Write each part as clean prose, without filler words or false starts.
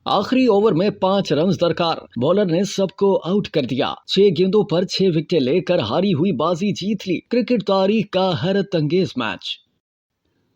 आखिरी ओवर में 5 रन दरकार, बॉलर ने सबको आउट कर दिया। 6 गेंदों पर 6 विकेटें लेकर हारी हुई बाजी जीत ली। क्रिकेट तारीख का हैरत अंगेज मैच।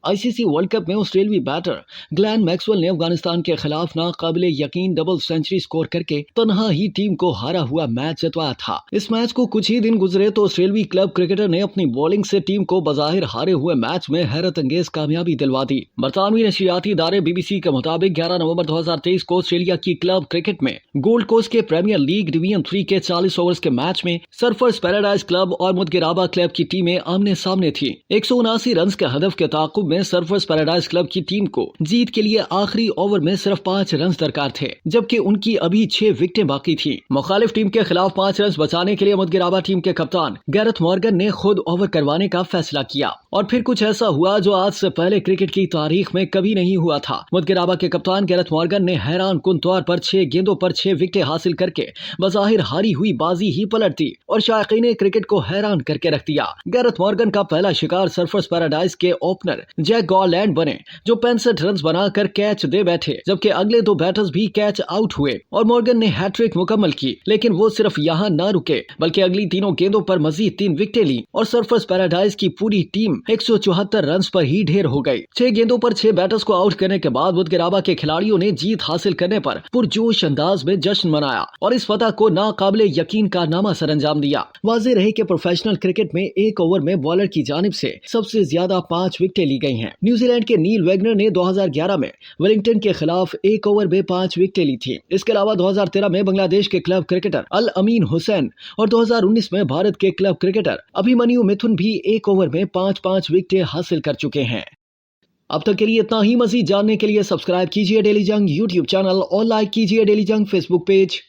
आईसीसी वर्ल्ड कप में ऑस्ट्रेलियाई बैटर ग्लेन मैक्सवेल ने अफगानिस्तान के खिलाफ नाकाबिले यकीन डबल सेंचुरी स्कोर करके तन्हा ही टीम को हारा हुआ मैच जितवाया था। इस मैच को कुछ ही दिन गुजरे तो ऑस्ट्रेलियाई क्लब क्रिकेटर ने अपनी बॉलिंग से टीम को बजाहिर हारे हुए मैच में हैरत अंगेज कामयाबी दिलवा दी। बरतानवी नशियाती इदारे BBC के मुताबिक 11 नवंबर 2023 को ऑस्ट्रेलिया की क्लब क्रिकेट में गोल्ड कोस्ट के प्रीमियर लीग डिवीजन 3 के 40 ओवर्स के मैच में सर्फर्स पैराडाइज क्लब और मुदगिराबा क्लब की टीमें आमने सामने थी। 179 रन के हदफ के ताकुब में सर्फर्स पैराडाइज क्लब की टीम को जीत के लिए आखिरी ओवर में सिर्फ 5 रन दरकार थे, जबकि उनकी अभी 6 विकेटें बाकी थी। मुखालिफ टीम के खिलाफ 5 रन बचाने के लिए मुदगिराबा टीम के कप्तान गैरेथ मॉर्गन ने खुद ओवर करवाने का फैसला किया और फिर कुछ ऐसा हुआ जो आज से पहले क्रिकेट की तारीख में कभी नहीं हुआ था। मुदगिराबा के कप्तान गैरेथ मॉर्गन ने हैरान कुन तौर पर 6 गेंदों पर 6 विकेटें हासिल करके बजाहिर हारी हुई बाजी ही पलट दी और शायकीन क्रिकेट को हैरान करके रख दिया। गैरेथ मॉर्गन का पहला शिकार सर्फर्स पैराडाइज के ओपनर जैक गॉलैंड बने, जो 65 रन बनाकर कैच दे बैठे, जबकि अगले 2 बैटर्स भी कैच आउट हुए और मॉर्गन ने हैट्रिक मुकम्मल की। लेकिन वो सिर्फ यहाँ न रुके, बल्कि अगली तीनों गेंदों पर मजीद 3 विकेटें ली और सर्फर्स पैराडाइज की पूरी टीम 174 रन पर ही ढेर हो गई। 6 गेंदों पर 6 बैटर्स को आउट करने के बाद मुदगिराबा के खिलाड़ियों ने जीत हासिल करने पर पुरजोश अंदाज में जश्न मनाया और इस फतह को नाकाबिले यकीन कारनामा सर अंजाम दिया। वाज़ेह रहे कि प्रोफेशनल क्रिकेट में एक ओवर में बॉलर की जानिब से सबसे ज्यादा 5 विकेटें ली गई हैं। न्यूजीलैंड के नील वेगनर ने 2011 में वेलिंगटन के खिलाफ एक ओवर में 5 विकेटें ली थी। इसके अलावा 2013 में बांग्लादेश के क्लब क्रिकेटर अल अमीन हुसैन और 2019 में भारत के क्लब क्रिकेटर अभिमन्यु मिथुन भी एक ओवर में 5-5 विकेटें हासिल कर चुके हैं। अब तक के लिए इतना ही। मजीद जानने के लिए सब्सक्राइब कीजिए डेली जंग YouTube चैनल और लाइक कीजिए डेली जंग Facebook पेज।